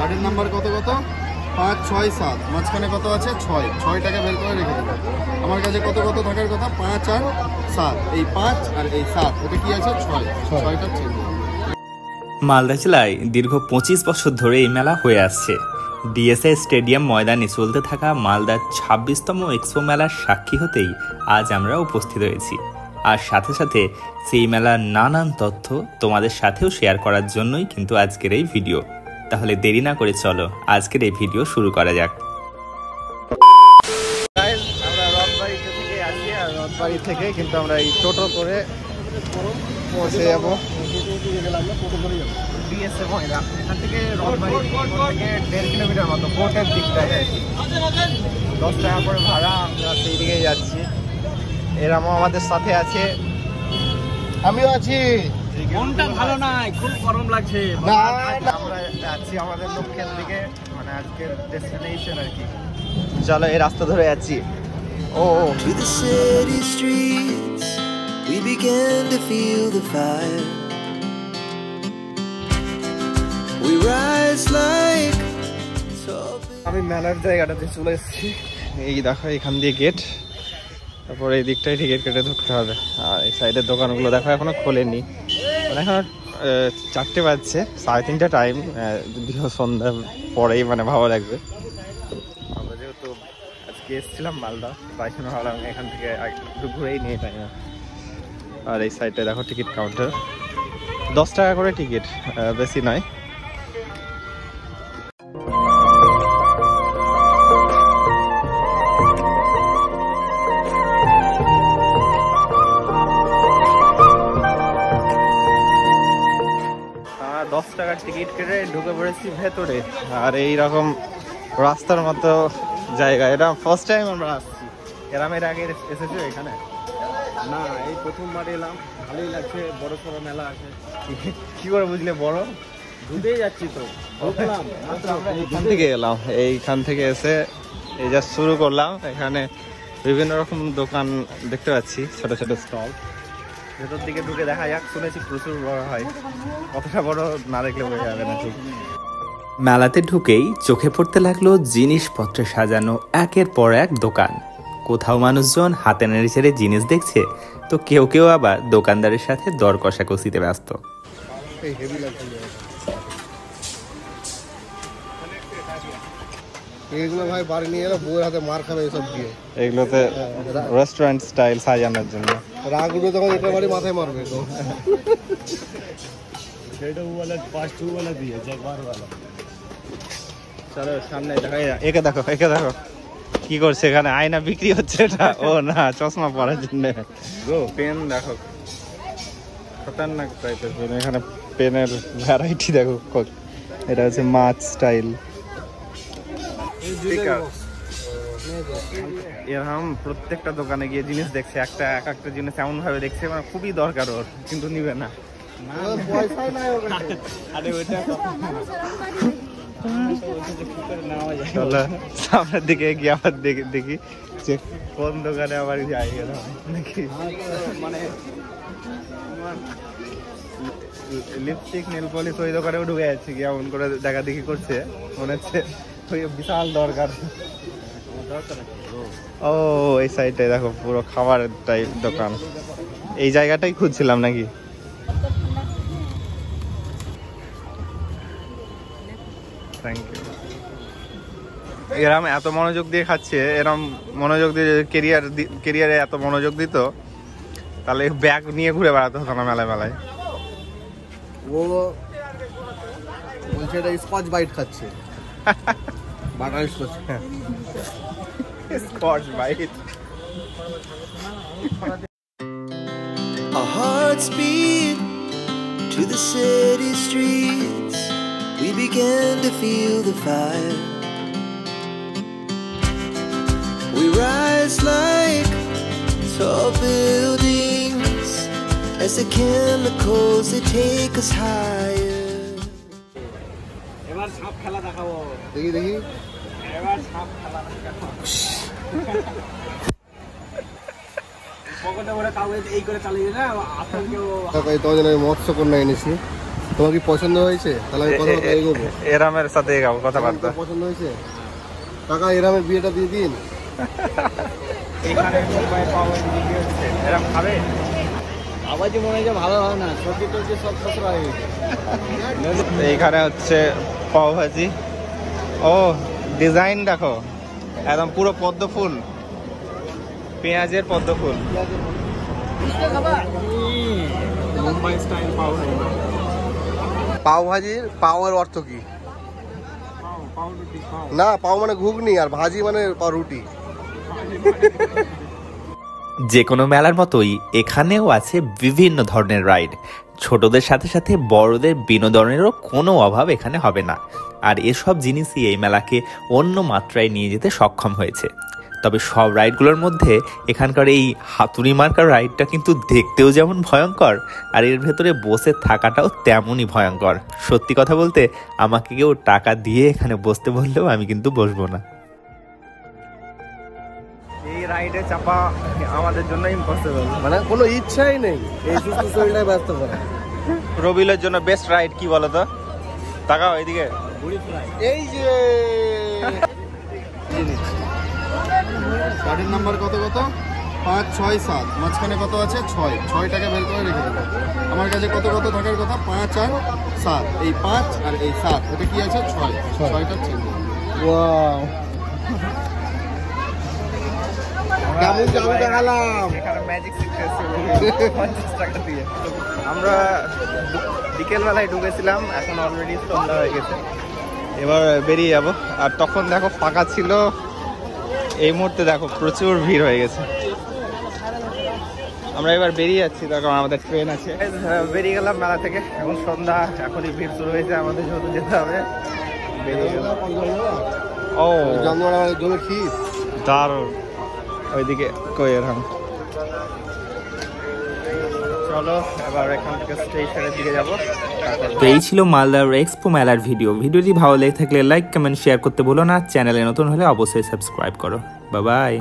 গাড়ির নাম্বার কত কত 5 6 7, মাঝখানে কত আছে 6, 6টাকে বের করে রেখে দেবো। আমার কাছে কত কত থাকার কথা 5 আর 7, এই 5 আর এই 7, এটা কি আছে 6, 6টা ছিল। মালদা জেলায় দীর্ঘ 25 বছর ধরে এই মেলা হয়ে আসছে। ডিএসএ স্টেডিয়াম ময়দানে চলতে থাকা মালদার 26তম এক্সপো মেলার সাক্ষী হতেই আজ আমরা উপস্থিত হয়েছি। আর সাথে সাথে সেই মেলার নানান তথ্য তোমাদের সাথেও শেয়ার করার জন্যই কিন্তু আজকের এই ভিডিও। তাহলে দেরি না করে চলো আজকের এই ভিডিও শুরু করা যাক। আমরা রথবাড়ি থেকে আসি, আর রথবাড়ি থেকে কিন্তু আমরা এই টোটো করে পৌঁছে যাবো ডিএসএ ময়দান। এখান থেকে রথবাড়ি থেকে 1.5 কিলোমিটার মতো বোটের দিকটায় আর কি। 10 টাকা করে ভাড়া, আমরা সেই দিকেই যাচ্ছি। এরামও আমাদের সাথে আছে, আমিও আছি। মনটা ভালো নাই, খুব গরম লাগছে। আমরা যাচ্ছি আমাদের লক্ষ্যের দিকে, মানে আজকের ডেস্টিনেশন আর কি। চলো এই রাস্তা ধরে যাচ্ছি। ও To the city streets, we began to feel the fire. We rise like আমি মেলার জায়গাটাতে চলে এসেছি। এই দেখো এখান দিয়ে গেট, তারপর এই দিকটাই টিকিট কেটে ঢুকতে হবে। আর এই সাইডের দোকানগুলো দেখো এখনো খোলেনি, মানে এখন 4টে বাজছে, 3:30 টাইম। যদিও সন্ধ্যা পরেই মানে ভালো লাগবে। আমরা যেহেতু আজকে এসেছিলাম মালদা, তাই জন্য ভাবলাম এখান থেকে একটু ঘুরেই নিয়ে তাই না। আর এই সাইডে দেখো টিকিট কাউন্টার, 10 টাকা করে টিকিট, বেশি নয়। টাকার টিকিট কেটে ঢুকে পড়েছি ভেতরে। আর এইরকম রাস্তার মতো জায়গা, এটা ফার্স্ট টাইম আমরা আসছি। এর আগে এসেছো এখানে? না, এই প্রথমবার এলাম, ভালোই লাগছে। বড় সড়ো মেলা আছে। কি করে বুঝলে বড়? ঘুরতেই যাচ্ছি তো, ঢুকলাম এখান থেকে এলাম। এইখান থেকে এসে এই যা শুরু করলাম। এখানে বিভিন্ন রকম দোকান দেখতে পাচ্ছি, ছোট ছোট স্টল। ভেতর দিকে ঢুকে দেখা যাক, শুনেছি প্রচুর বড় হয়। কতটা বড় না দেখলে বোঝা যাবে না ঠিক। মেলাতে ঢুকেই চোখে পড়তে লাগলো জিনিসপত্রে সাজানো একের পর এক দোকান। কোথাও মানুষজন হাতে নেড়ে ছেড়ে জিনিস দেখছে, তো কেউ কেউ আবার দোকানদারের সাথে দর কষাকষিতে ব্যস্ত। এগুলো ভাই বাড়ি নিয়ে এলো, বউয়ের হাতে মার খাবে এসব দিয়ে। এগুলোতে রেস্টুরেন্ট স্টাইল সাজানোর জন্য। রাগ উঠে তখন এটা বাড়ি মাথায় মারবে তো। চলো সামনে দেখা, একে দেখো একে দেখো কি করছে এখানে। আয়না বিক্রি হচ্ছে এটা। ও না, চশমা পরার জন্য। পেন দেখো, খতরনাক টাইপের পেন। এখানে পেনের ভ্যারাইটি দেখো। এটা হচ্ছে মাছ স্টাইল। এরকম প্রত্যেকটা দোকানে গিয়ে জিনিস দেখছে, এক একটা জিনিস এমন ভাবে দেখছে মানে খুবই দরকার ওর, কিন্তু নিবে না। সামনের দিকে গিয়ে আবার দেখি যে কোন দোকানে আবার যাই গেলাম নাকি। মানে লিপস্টিক নেল পলিশ ওই দোকানেও ঢুকে যাচ্ছে, গিয়ে এমন করে দেখা দেখি করছে, মনে হচ্ছে বিশাল দরকার। ও এই সাইডে দেখো পুরো খাবারের টাইপ দোকান। এই জায়গাটাই খুঁজছিলাম নাকি। Thank you. এরম এত মনোযোগ দিয়ে খাচ্ছে, এরম মনোযোগ দিয়ে কেরিয়ারে এত মনোযোগ দিত, তাহলে ব্যাগ নিয়ে ঘুরে বেড়াতে হতো না মেলায় মেলায়। ও বলছে এটা স্কচ বাইট খাচ্ছে। Butter Scotch, Scotch byte. our hearts beat to the city streets. We began to feel the fire. We rise like tall buildings as the chemicals they take us higher. এবার সাপ খেলা দেখাবো। দেখি দেখি, এবার সাপ খেলা দেখাবো। পকেটে ওরা কাগজ এই করে চালিয়ে না, আতঙ্কেও। তোমার জন্য মৎস্য কন্যা এনেছি। তোমার কি পছন্দ হয়েছে? তাহলে আমি কথাবার্তা এগোবো। এরামের সাথে এগাবো কথাবার্তা। পছন্দ হয়েছে কাকা, এরামের বিয়েটা দিয়ে দিন। এখানে মুম্বাই পাওভাজি বিক্রি হচ্ছে, এরম খাবে? আবাজি মনে হয় ভালো হয় না, সবজি টবজি সব খসড়া হয়ে গেছে। এইখানে হচ্ছে পাওভাজি। ও ডিজাইন দেখো, একদম পুরো পদ্ম ফুল, পেঁয়াজের পদ্ম ফুল। মুম্বাই স্টাইল পাওভাজি। পাওভাজির পাওয়ের অর্থ কি? না, পাও মানে ঘুগনি আর ভাজি মানে রুটি। যে কোনো মেলার মতোই এখানেও আছে বিভিন্ন ধরনের রাইড। ছোটদের সাথে সাথে বড়দের বিনোদনেরও কোনো অভাব এখানে হবে না। আর এসব জিনিসই এই মেলাকে অন্য মাত্রায় নিয়ে যেতে সক্ষম হয়েছে। তবে সব রাইডগুলোর মধ্যে এখানকার এই হাতুড়ি মার্কার রাইডটা কিন্তু দেখতেও যেমন ভয়ঙ্কর, আর এর ভেতরে বসে থাকাটাও তেমনই ভয়ঙ্কর। সত্যি কথা বলতে, আমাকে কেউ টাকা দিয়ে এখানে বসতে বললেও আমি কিন্তু বসবো না। এই রাইডে চাপা আমাদের জন্য ইম্পসিবল, মানে কোনো ইচ্ছাই নেই এই সুস্থ শরীরটাই ব্যস্ত করে। রবিলের জন্য বেস্ট রাইড কি বলো তো? তাকাও এইদিকে। এই যে গাড়ির নাম্বার কত কত? 5, 6, 7, মাঝখানে কত আছে? 6টাকে বের করে রেখে দেবো। আমার কাছে কত কত থাকার কথা? 5 আর 7। এই 5 আর এই 7, এটা কি আছে? 6টা ছিল। ওয়াও, কেমন জাদু দেখালাম। এখানে ম্যাজিক সিকনেস 50 টাকা দিয়ে। আমরা বিকেলবেলায় ঢুকেছিলাম, এখন অলরেডি সন্ধ্যা হয়ে গেছে। এবার বেরিয়ে যাব। আর তখন দেখো ফাঁকা ছিল, এই মুহূর্তে দেখো প্রচুর ভিড় হয়ে গেছে। আমরা এবার বেরিয়ে যাচ্ছি, দেখো আমাদের ট্রেন আছে। বেরিয়ে গেলাম মেলা থেকে, এখন সন্ধ্যা, এখনই ভিড় শুরু হয়েছে, আমাদের যেহেতু যেতে হবে। বেরিয়ে গেলাম। ও জমি ক্ষীর দারুণ, ওইদিকে কই এরকম। চলো এবার এখান থেকে স্টেশনের দিকে যাবো। তো এই ছিল মালদার এক্সপো মেলার ভিডিওটি ভালো লেগে থাকলে লাইক, কমেন্ট, শেয়ার করতে ভুলো না। চ্যানেলে নতুন হলে অবশ্যই সাবস্ক্রাইব করো। Bye bye.